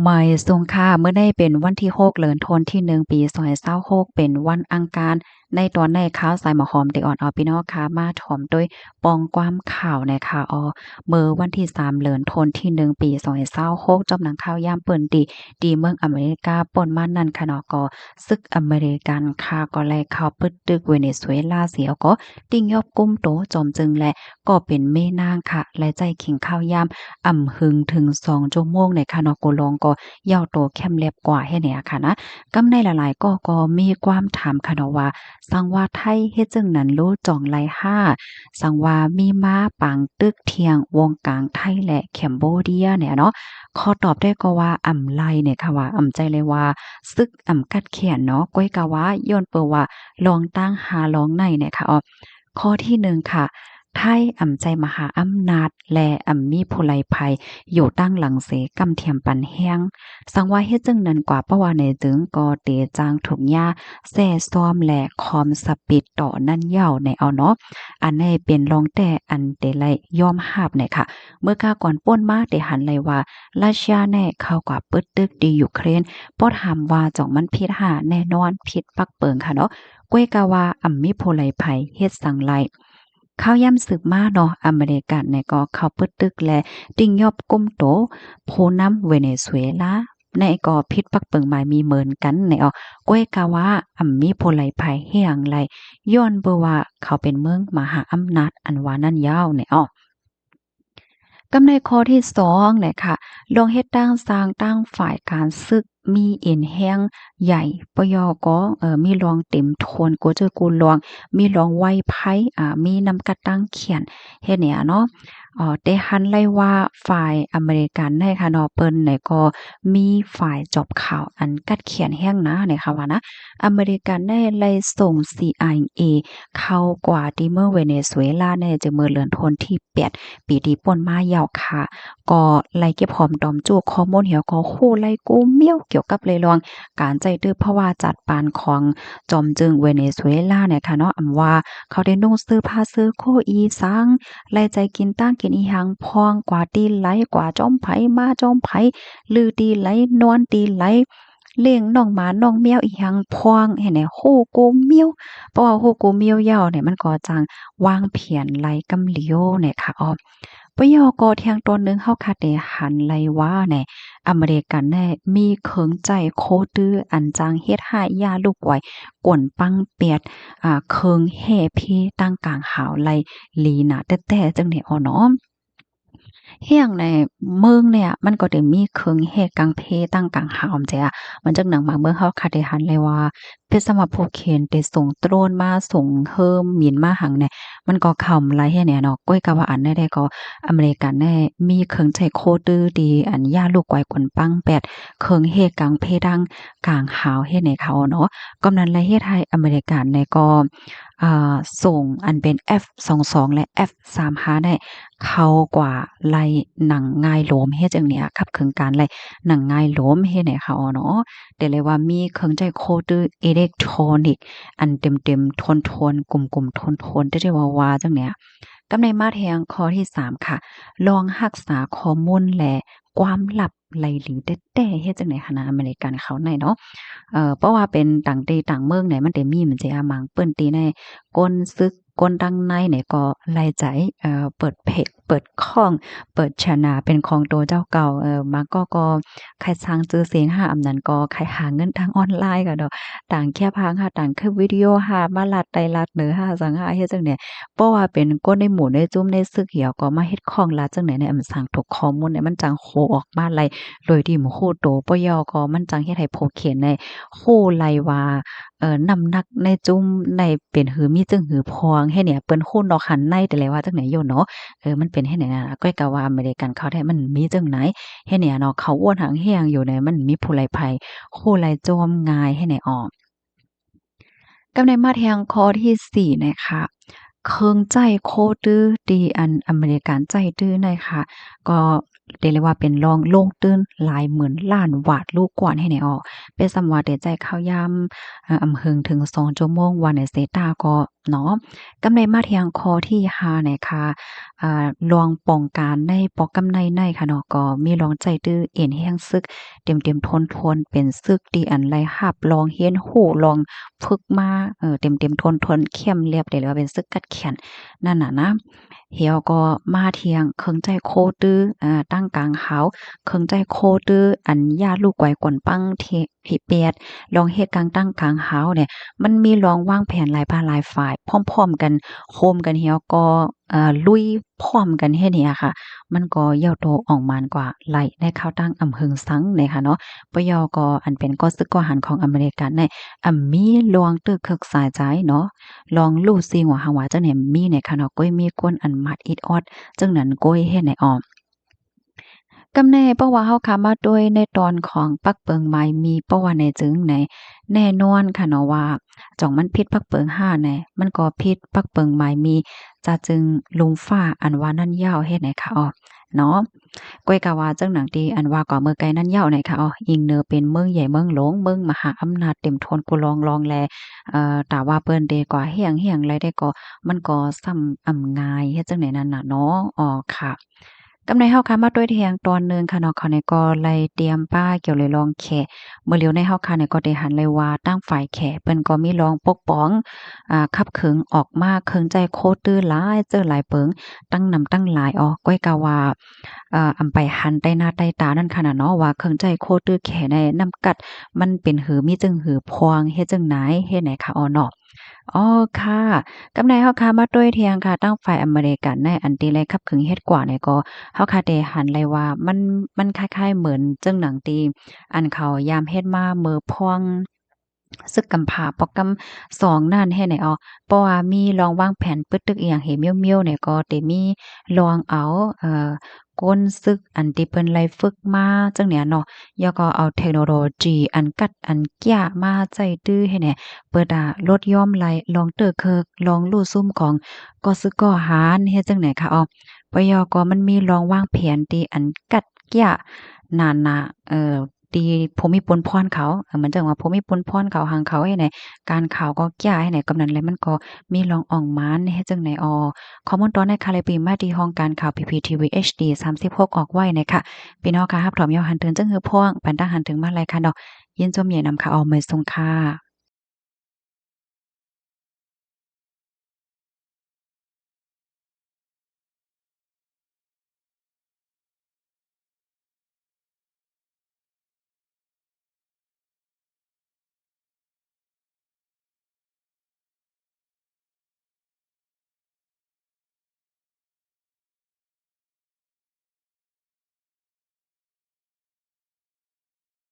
หมายสูงค่ะเมื่อได้เป็นวันที่6เดือนธันวาคมปี2026เป็นวันอังคารในตอนในข่าวสายหมอหอมเด็กอ่อนพี่น้องค่ะมาถ่อมด้วยปองความข่าวนะคะเมื่อวันที่3เดือนธันวาคมปี2026จอมหนังข่าวยามเปิ้นดีเมืองอเมริกาป่นมานั่นค่ะเนาะก็ศึกอเมริกันค่ะก็ไล่เข้าปึดตึกเวเนซุเอลาเสียก็ติ้งยอบกุมโตจอมจึงและก็เป็นแม่นางค่ะและใจขิงข้าวยามหึงถึง2ชั่วโมงในค่ะเนาะก็ลองก็ ยาวโตเข้มเล็บกว่าเฮ็ดเนี่ยค่ะนะกำในหลายๆก็มีความถามค่ะเนาะว่าสังว่าไทยเฮ็ดจังนั้นรู้จ่องไลห้าสังว่ามีม้าปางตึกเทียงวงกลางไทยและแคมโบเดียเนี่ยเนาะขอตอบได้ก็ว่าไลเนี่ยค่ะว่าใจเลยว่าซึกกัดแขนเนาะก้อยกะว่าย้อนเปิ้ว่าลองตั้งหาลองในเนี่ยค่ะข้อที่1ค่ะไทยใจมหาอำนาจและมีผู้ลี้ภัยอยู่ตั้งหลังเสกำเทียมปันแห้ง สังว่าเฮ็ดจังนั้นกว่าเพราะว่าในถึงก็เตจางถุงยาแซ่ซ้อมและคอมสปิดต่อนั่นยาวในเอาเนาะอันนี้เป็นรองแต่อันเตไลยอมรับเนี่ยค่ะเมื่อกาก่อนป้นมาได้หันเลยว่ารัสเซียแน่เข้ากว่าปึดตึกดียูเครนบ่ถามว่าจ่องมันผิดหาแน่นอนผิดปักเปิงค่ะเนาะก้วยกาว่ามีผู้ลี้ภัยเฮ็ดสังไลข้าวย่ำสืบมาเนาะอเมริกันเนี่ยก็เข้าปึดตึกและติ่งยอบก้มโตผู้นำเวเนซุเอลา ในก็พิษปักเปิงหมายมีเหมือนกันในก้วยกาว่ามีโพลัยภัยเฮียงไรย้อนเบอว่าเขาเป็นเมืองมหาอำนาจอันว่านั่นยาวในกำในข้อที่2เนี่ยค่ะลองเฮ็ดตั้งสร้างตั้งฝ่ายการศึกมีเอ็นแห้งใหญ่ปยก็มีรองเต็มโทนกูเจอกูลองมีรองไว้ไพ่มีนำกระตั้งเขียนเฮ็ดเนี่ยเนาะได้หันไล่ว่าฝ่ายอเมริกันในค่ะเนาะเปิ้นเนี่ยก็มีฝ่ายจอบข่าวอันกัดเขียนแห้งนะเนี่ยค่ะว่านะอเมริกันได้ไล่ส่ง CIA เข้ากว่าที่เมืองเวเนซุเอลาเนี่ยจะเมื่อเดือนธันวาคมที่8 ปีที่ป่นมายาวค่ะก็ไล่เก็บหอมดอมจูกข้อมูลเหี่ยวก็โหไล่กู้เมี่ยวเกี่ยวกับเลยลองการใจตื้อเพราะว่าจัดปานของจอมจึงเวเนซุเอลาเนี่ยค่ะเนาะว่าเขาได้นุ่งซื้อผ้าซื้อโคอีสังไล่ใจกินตั้งกินอีหังพองกว่าตีไหลกว่าจอมไผมาจอมไผลือตีไหลนอนตีไหลเลี้ยงน้องหมาน้องแมวอีหังพองเห็นไหมโหโกเมียวเพราะว่าโหโกเมียวยาวเนี่ยมันก็จังวางเพียนไหลกำเลียวเนี่ยค่ะปยกเทียงตนหนึ่งเฮาคาเดหันไลว่าแหน่อเมริกันแน่มีเคิงใจโคตื้ออันจางเฮ็ดให้ยาลูกไว้กวนปังเปียดเคิงแห่เพตั้งกลางหาวไลลีน่ะแต้ๆจังได๋เนาะ เฮียงในเมืองเนี่ยมันก็ได้มีเครื่องเฮ็ดกังเพตั้งกังหาวจ้ะมันจักหนังบางเมืองเขาคาได้หันเลยว่าเป็นสำหรับผู้เขียนได้ส่งโดรนมาส่งเฮิมหมิ่นมาหังเนี่ยมันก็เข้าหลายเฮ็ดเนี่ยเนาะก้อยก็ว่าอันใดๆก็อเมริกันแน่มีเครื่องใช้โคดื้อดีอันย่าลูกไกวกวนปังแปดเครื่องเฮ็ดกังเพดังกลางหาวเฮ็ดให้เขาเนาะกำนั้นและเฮ็ดให้อเมริกันเนี่ยก็ส่งอันเป็น F22 และ F35 ได้เข้ากว่าไล่หนังง่ายโหลมเฮ็ดจังเนี้ยครับเครื่องการไล่หนังง่ายโหลมเฮ็ดให้เขาเนาะแต่เลยว่ามีเครื่องใจโคดื้ออิเล็กทรอนิกส์อันเต็มๆทนๆกลุ่มๆทนๆได้ว่าจังเนี้ยกำในมาแทงข้อที่3ค่ะลองรักษาข้อมูลและความลับไล่หลีแต่เฮ็ดจังได๋หั้นน่ะอเมริกันเขาในเนาะ เพราะว่าเป็นต่างที่ต่างเมืองเนี่ยมันได้มีเหมือนจะอามังเปิ้นตีในก้นซึกก้นดังในเนี่ยก็รายจ่ายเปิดเพจเปิดช่องเปิดแชนเนลเป็นของตัวเจ้าเก่ามันก็ใครสร้างชื่อเสียงหาอำนั้นก็ใครหาเงินทางออนไลน์ก็ดอกต่างแค่พังหาต่างคลิปวิดีโอหามาลัดใดลัดเหนือหาสังหาเฮ็ดจังเนี่ยเพราะว่าเป็นก้นในหมู่ในจุ้มในซึกเหี่ยวก็มาเฮ็ดของลัดจังไหนเนี่ยมันสร้างถูกข้อมูลเนี่ยมันจังโคออกมาไลโดยที่บ่ฮู้โตปยก็มันจังเฮ็ดให้พบเขียนใน คู่ไลว่าน้ำหนักในจุ้มในเป็นหือมีจึงหือพองให้เนี่ยเปิ้นคู้นอกหันในแต่แลว่าจังไหนโยเนาะมันเป็นให้ไหนน่ะก้อยก็ว่าอเมริกันเขาแท้มันมีจังไหนให้เนี่ยเนาะเขาอ้วนหางแฮงอยู่ในมันมีผู้ลี้ภัยคู่ไลโจมง่ายให้ไหนออกกำในมาแทงข้อที่4นะคะเคิงใจโคดื้อดีอันอเมริกันใจดื้อนะคะก็ เรียกว่าเป็นรองโล่งตื้นหลายหมื่นล้านวาทลูกกว่าให้ไหนออกเป็นสำว่าเดใจข้าวยามอำหึงถึง2ชั่วโมงวันในเซตาก็เนาะกำในมาเทียงคอที่5เนี่ยค่ะลองป้องกันในปอกกำในค่ะเนาะก็มีลองใจตื้อเอ็นแห้งซึกเต็มๆทนๆเป็นซึกดีอันไรหับลองเฮียนหู้ลองฝึกมาเต็มๆทนๆเข้มเรียบได้เลยว่าเป็นซึกกัดแขนนั่นน่ะนะเหี่ยวก็มาเที่ยงเคิงใจโคตื้อตั้งกลางหาวเคิงใจโคตื้ออันญาติลูกไกวกวนปังที่เปียดลองเฮ็ดกลางตั้งกลางหาวเนี่ยมันมีลองวางแผนหลายภาคหลายฝ่ายพร้อมๆกันโฮมกันเหี่ยวก็ลุยพร้อมกันเฮ็ดเนี่ยค่ะมันก็เย่าโตออกมานกว่าไหลในข้าวตั้งอำหึงสังเนี่ยค่ะเนาะปยก็อันเป็นก็ซึกก็หันของอเมริกันในมีลวงตึกคึกสายใจเนาะลองลู่ซิงว่าหาว่าจังไหนมีเนี่ยค่ะเนาะก้อยมีก้นอันมัดอิดออดจังนั้นก้อยเฮ็ดให้ออมกำแน่เพราะว่าเฮาขามาด้วยในตอนของปักเปิงไม้มีเพราะว่าในจึงในแน่นอนค่ะเนาะว่าจ่องมันพิษปักเปิง5แน่มันก็พิษปักเปิงไม้มีจะจึงลุมฟ้าอันว่านั่นยาวเฮ็ดให้ค่ะอ้อเนาะก้อยกะว่าจังหนังดีอันว่าก็เมื่อไกลนั่นยาวไหนค่ะอ้ออิงเนอเป็นเมืองใหญ่เมืองหลวงเมืองมหาอำนาจเต็มทนกุลองแลตาว่าเปิ้นเดกว่าเฮียงไรได้ก็มันก็ซ้ำง่ายเฮ็ดจังได๋นั่นน่ะเนาะอ๋อค่ะกำในเฮาค่ะมาด้วยเทียงตอนหนึ่งค่ะเนาะเขาเนี่ยก็เลยเตรียมป้ายเกี่ยวเลยลองแขเมื่อเลียวในเฮาค่ะเนี่ยก็ได้หันเลยว่าตั้งฝ่ายแขเปิ้นก็มีรองปกป้องขับขึงออกมาเคิงใจโคตื้อหลายเจอหลายเปิงตั้งนำตั้งหลายอ๋อก้อยกะว่าอำไปหันใต้หน้าใต้ตานั่นค่ะน่ะเนาะว่าเคิงใจโคตื้อแขในนำกัดมันเป็นหือมีจึงหือพวงเฮ็ดจังไหนเฮ็ดไหนค่ะอ๋อเนาะ อ๋อค่ะกำในเฮาค่ะมาด้วยเทียงค่ะตั้งฝ่ายอเมริกันในอันตีเลยคับขึงเฮ็ดกว่าเนี่ยก็เฮาค่ะได้หันเลยว่ามันคล้ายๆเหมือนจังหนังตีอันเขายามเฮ็ดมามือพ่วงซึกกำผาปอกกำ2นั่นให้ไหนอ้อเพราะว่ามีลองวางแผนปึดตึกอีหยังให้เมียวๆเนี่ยก็ได้มีลองเอากลศึกอันที่เพิ่นไล่ฝึกมาจังเนี่ยเนาะแล้วก็เอาเทคโนโลยีอันกัดอันแก้มาใจตื้อให้แหน่ เปิดลดย่อมไหลลองเตอเคิกลองลู่ซุ่มของก็ซึกอหารเฮ็ดจังไหนคะอ้อปยก็มันมีลองวางแผนที่อันกัดแก้นานาที่ภูมิปนพรเขาเหมือนจังว่าภูมิปนพรเขาหังเขาให้ไหนการข่าวก็แก้ให้ไหนกำนั้นแล้วมันก็มีลองอ่องมานเฮ็ดจังไหนอ้อข้อมูลตอนในคาเลยปีมาที่ห้องการข่าว PPTV HD 36ออกไว้นะคะพี่น้องค่ะรับถอมยอหันถึงจังหือพ่วงปันตาหันถึงมาไรค่ะเนาะยินจมใหญ่นำค่ะออกมาส่งค่ะ